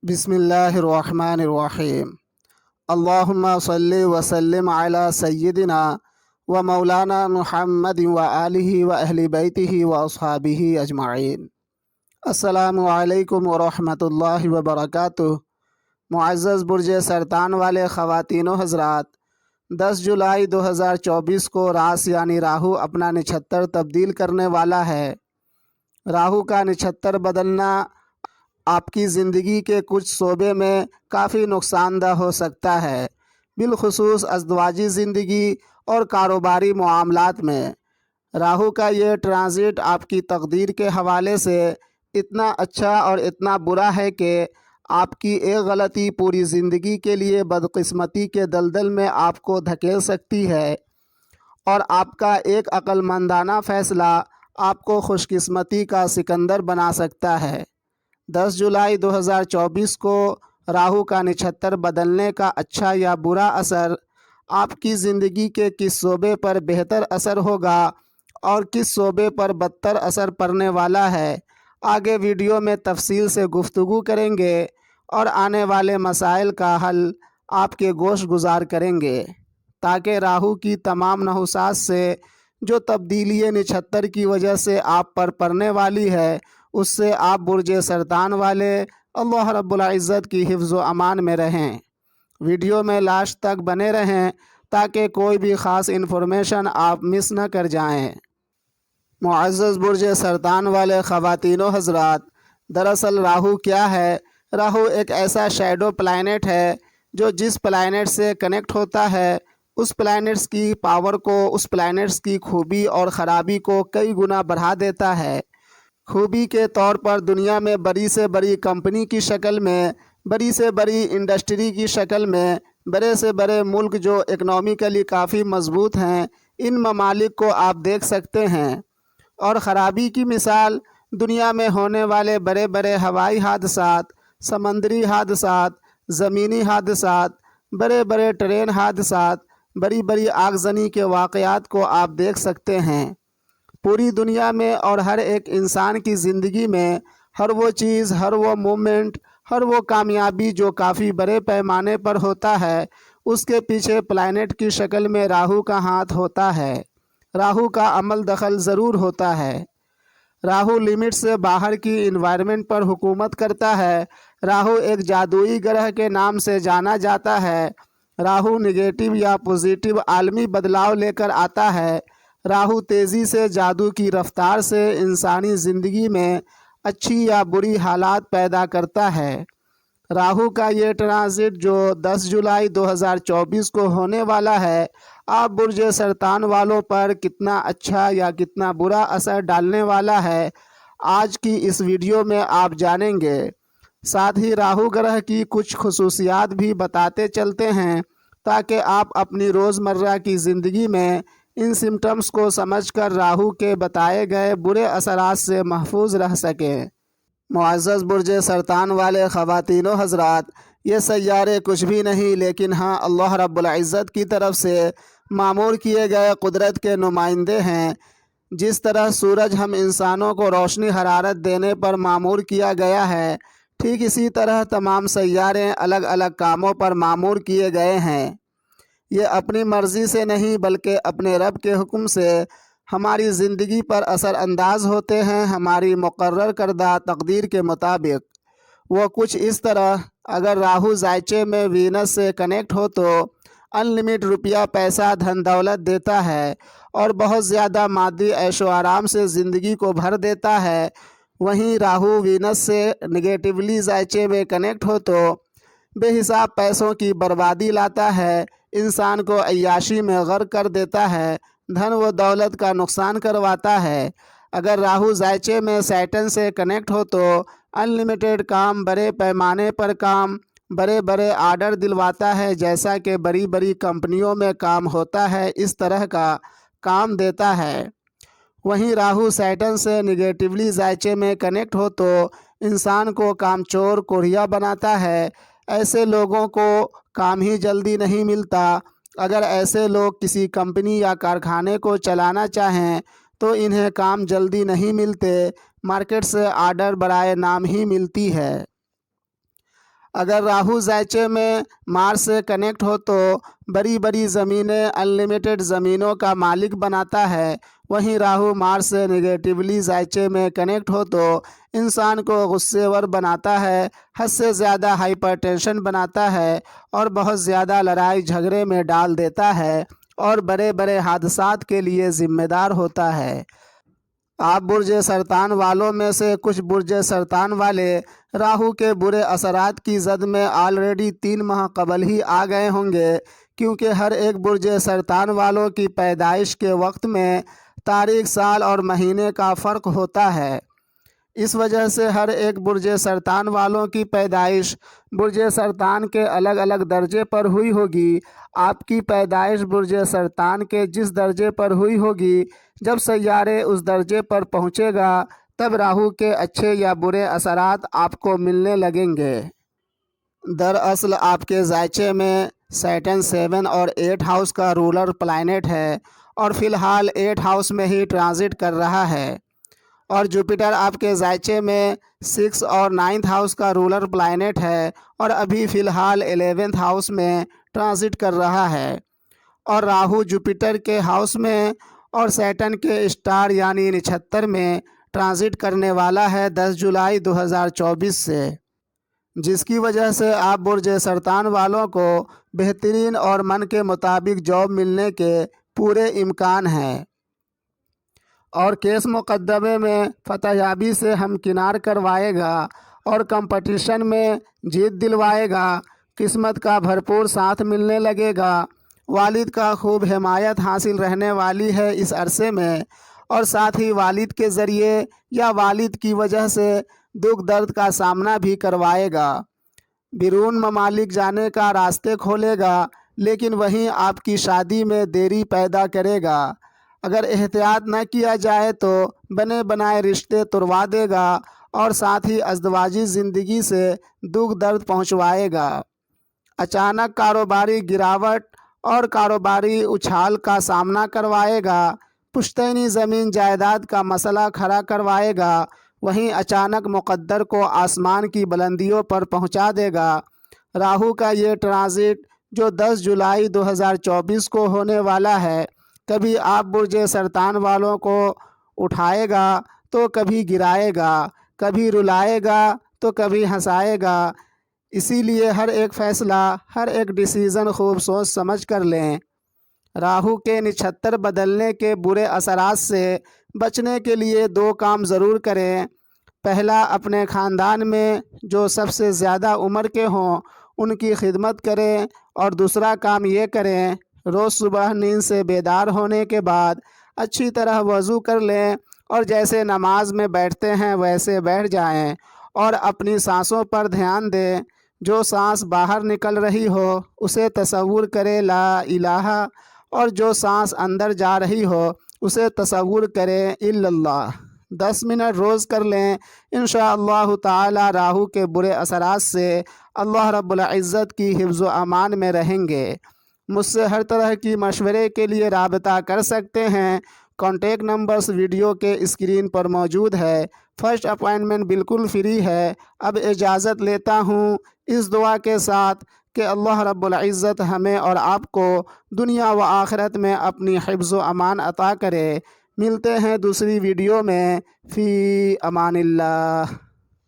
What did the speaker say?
बिस्मिल्लाहिर्रहमानिर्रहीम। अल्लाहुम्मा सल्लि व सल्लिम अला सय्यिदिना व मौलाना मुहम्मद व आलिहि व अहली बैतिहि व अस्हाबिहि अजमाइन। अस्सलामु अलैकुम व रहमतुल्लाहि व बरकातुहू। मुअज़्ज़ज़ बुर्ज सरतान वाले ख़वातीनो हज़रात, 10 जुलाई 2024 को रास यानी राहु अपना नक्षत्र तब्दील करने वाला है। राहु का नक्षत्र बदलना आपकी ज़िंदगी के कुछ शोबे में काफ़ी नुकसानदह हो सकता है, बिलखुसूस अज़दवाजी ज़िंदगी और कारोबारी मामलात में। राहु का ये ट्रांज़िट आपकी तकदीर के हवाले से इतना अच्छा और इतना बुरा है कि आपकी एक गलती पूरी ज़िंदगी के लिए बदकिस्मती के दलदल में आपको धकेल सकती है और आपका एक अक्लमंदाना फ़ैसला आपको खुशकिस्मती का सिकंदर बना सकता है। 10 जुलाई 2024 को राहु का नक्षत्र बदलने का अच्छा या बुरा असर आपकी ज़िंदगी के किस शोबे पर बेहतर असर होगा और किस शोबे पर बदतर असर पड़ने वाला है, आगे वीडियो में तफसील से गुफ्तगू करेंगे और आने वाले मसाइल का हल आपके गोश गुजार करेंगे, ताकि राहु की तमाम नहुसात से जो तब्दीली नक्षत्र की वजह से आप पर पड़ने वाली है, उससे आप बुर्ज सरतान वाले अल्लाह रब्बुल इज़्ज़त की हिफ्ज़ व अमान में रहें। वीडियो में लास्ट तक बने रहें ताकि कोई भी ख़ास इन्फॉर्मेशन आप मिस न कर जाएं। मुअज़्ज़ज़ बुर्ज सरतान वाले ख़वातीनो हज़रात, दरअसल राहु क्या है? राहु एक ऐसा शैडो प्लैनेट है जो जिस प्लैनेट से कनेक्ट होता है उस प्लैनेट्स की पावर को, उस प्लैनेट्स की खूबी और ख़राबी को कई गुना बढ़ा देता है। खूबी के तौर पर दुनिया में बड़ी से बड़ी कंपनी की शक्ल में, बड़ी से बड़ी इंडस्ट्री की शक्ल में, बड़े से बड़े मुल्क जो इकनॉमिकली काफ़ी मजबूत हैं, इन ममालिक को आप देख सकते हैं। और ख़राबी की मिसाल दुनिया में होने वाले बड़े बड़े हवाई हादसात, समंदरी हादसात, ज़मीनी हादसात, बड़े बड़े ट्रेन हादसात, बड़ी बड़ी आगजनी के वाक़यात को आप देख सकते हैं। पूरी दुनिया में और हर एक इंसान की ज़िंदगी में हर वो चीज़, हर वो मोमेंट, हर वो कामयाबी जो काफ़ी बड़े पैमाने पर होता है, उसके पीछे प्लैनेट की शक्ल में राहु का हाथ होता है। राहु का अमल दखल ज़रूर होता है। राहु लिमिट से बाहर की इन्वायरमेंट पर हुकूमत करता है। राहु एक जादुई ग्रह के नाम से जाना जाता है। राहु नेगेटिव या पॉजिटिव आलमी बदलाव लेकर आता है। राहु तेज़ी से जादू की रफ्तार से इंसानी ज़िंदगी में अच्छी या बुरी हालात पैदा करता है। राहु का ये ट्रांजिट जो 10 जुलाई 2024 को होने वाला है, आप बुर्ज सरतान वालों पर कितना अच्छा या कितना बुरा असर डालने वाला है, आज की इस वीडियो में आप जानेंगे। साथ ही राहु ग्रह की कुछ खुसूसियात भी बताते चलते हैं ताकि आप अपनी रोज़मर्रा की ज़िंदगी में इन सिम्टम्स को समझकर राहु के बताए गए बुरे असरात से महफूज रह सकें। मुअज़्ज़ज़ बुर्ज सरतान वाले ख़वातीनो हज़रात, ये सैयारे कुछ भी नहीं लेकिन हाँ अल्लाह रब्बुल इज़्ज़त की तरफ से मामूर किए गए कुदरत के नुमाइंदे हैं। जिस तरह सूरज हम इंसानों को रोशनी हरारत देने पर मामूर किया गया है, ठीक इसी तरह तमाम सैयारे अलग अलग कामों पर मामूर किए गए हैं। ये अपनी मर्ज़ी से नहीं बल्कि अपने रब के हुक्म से हमारी ज़िंदगी पर असर अंदाज होते हैं, हमारी मुकर्रर करदा तकदीर के मुताबिक। वो कुछ इस तरह, अगर राहु ज़ायचे में वीनस से कनेक्ट हो तो अनलिमिट रुपया, पैसा, धन दौलत देता है और बहुत ज़्यादा मादी ऐशो आराम से ज़िंदगी को भर देता है। वहीं राहु वीनस से नेगेटिवली ज़ायचे में कनेक्ट हो तो बेहिसाब पैसों की बर्बादी लाता है, इंसान को अय्याशी में गर्क कर देता है, धन व दौलत का नुकसान करवाता है। अगर राहु ज़ायचे में सैटर्न से कनेक्ट हो तो अनलिमिटेड काम, बड़े पैमाने पर काम, बड़े बड़े आर्डर दिलवाता है, जैसा कि बड़ी बड़ी कंपनियों में काम होता है, इस तरह का काम देता है। वहीं राहु सैटर्न से निगेटिवली ज़ायचे में कनेक्ट हो तो इंसान को कामचोर, कोढ़िया बनाता है। ऐसे लोगों को काम ही जल्दी नहीं मिलता। अगर ऐसे लोग किसी कंपनी या कारखाने को चलाना चाहें तो इन्हें काम जल्दी नहीं मिलते, मार्केट से आर्डर बराए नाम ही मिलती है। اگر راہو زائچے میں مارس سے کنیکٹ ہو تو بڑی بڑی زمینیں انلیمیٹڈ زمینوں کا مالک بناتا ہے، وہیں راہو مارس سے نگیٹیولی زائچے میں کنیکٹ ہو تو انسان کو غصے ور بناتا ہے، حد سے زیادہ ہائپر ٹینشن بناتا ہے اور بہت زیادہ لڑائی جھگڑے میں ڈال دیتا ہے اور بڑے بڑے حادثات کے لیے ذمہ دار ہوتا ہے۔ آپ برج سرطان والوں میں سے کچھ برج سرطان والے راہو کے برے اثرات کی زد میں آلریڈی 3 ماہ قبل ہی آ گئے ہوں گے، کیونکہ ہر ایک برج سرطان والوں کی پیدائش کے وقت میں تاریخ، سال اور مہینے کا فرق ہوتا ہے۔ اس وجہ سے ہر ایک برج سرطان والوں کی پیدائش برج سرطان کے الگ الگ درجے پر ہوئی ہوگی۔ آپ کی پیدائش برج سرطان کے جس درجے پر ہوئی ہوگی، جب سیارے اس درجے پر پہنچے گا تب راہو کے اچھے یا برے اثرات آپ کو ملنے لگیں گے۔ دراصل آپ کے زائچے میں سیٹن 7 اور 8 ہاؤس کا رولر پلانٹ ہے اور فی الحال 8 ہاؤس میں ہی ٹرانزٹ کر رہا ہے، اور جوپیٹر آپ کے زائچے میں 6 اور 9 ہاؤس کا رولر پلانٹ ہے اور ابھی فی الحال 11 ہاؤس میں ٹرانزٹ کر رہا ہے، اور راہو جوپیٹر کے ہاؤس میں اور سیٹن کے اسٹار یعنی نچھتر میں ٹرانزٹ کرنے والا ہے 10 جولائی 2024 سے، جس کی وجہ سے آپ برج سرطان والوں کو بہترین اور من کے مطابق جاب ملنے کے پورے امکان ہیں، اور کیس مقدمے میں فتح یابی سے ہمکنار کروائے گا اور کمپٹیشن میں جیت دلوائے گا۔ قسمت کا بھرپور ساتھ ملنے لگے گا، والد کا خوب حمایت حاصل رہنے والی ہے اس عرصے میں، اور ساتھ ہی والد کے ذریعے یا والد کی وجہ سے دکھ درد کا سامنا بھی کروائے گا۔ بیرون ممالک جانے کا راستے کھولے گا، لیکن وہیں آپ کی شادی میں دیری پیدا کرے گا۔ اگر احتیاط نہ کیا جائے تو بنے بنائے رشتے توڑوا دے گا اور ساتھ ہی ازدواجی زندگی سے دکھ درد پہنچوائے گا۔ اچانک کاروباری گراوٹ اور کاروباری اچھال کا سامنا کروائے گا، پشتینی زمین جائیداد کا مسئلہ کھڑا کروائے گا، وہیں اچانک مقدر کو آسمان کی بلندیوں پر پہنچا دے گا۔ راہو کا یہ ٹرانزٹ جو 10 جولائی 2024 کو ہونے والا ہے، کبھی آپ برج سرطان والوں کو اٹھائے گا تو کبھی گرائے گا، کبھی رلائے گا تو کبھی ہنسائے گا، اسی لیے ہر ایک فیصلہ، ہر ایک ڈیسیژن خوب سوچ سمجھ کر لیں۔ راہو کے نچھتر بدلنے کے برے اثرات سے بچنے کے لیے 2 کام ضرور کریں۔ پہلا، اپنے خاندان میں جو سب سے زیادہ عمر کے ہوں ان کی خدمت کریں، اور دوسرا کام یہ کریں، روز صبح نیند سے بیدار ہونے کے بعد اچھی طرح وضو کر لیں اور جیسے نماز میں بیٹھتے ہیں ویسے بیٹھ جائیں اور اپنی سانسوں پر دھیان دیں۔ جو سانس باہر نکل رہی ہو اسے تصور کرے لا الہ، اور جو سانس اندر جا رہی ہو اسے تصور کریں الا اللہ۔ 10 منٹ روز کر لیں، انشاءاللہ تعالی راہو کے برے اثرات سے اللہ رب العزت کی حفظ و امان میں رہیں گے۔ مجھ سے ہر طرح کی مشورے کے لیے رابطہ کر سکتے ہیں۔ کانٹیکٹ نمبرز ویڈیو کے اسکرین پر موجود ہے۔ فرسٹ اپوائنٹمنٹ بالکل فری ہے۔ اب اجازت لیتا ہوں اس دعا کے ساتھ کہ اللہ رب العزت ہمیں اور آپ کو دنیا و آخرت میں اپنی حفظ و امان عطا کرے۔ ملتے ہیں دوسری ویڈیو میں، فی امان اللہ۔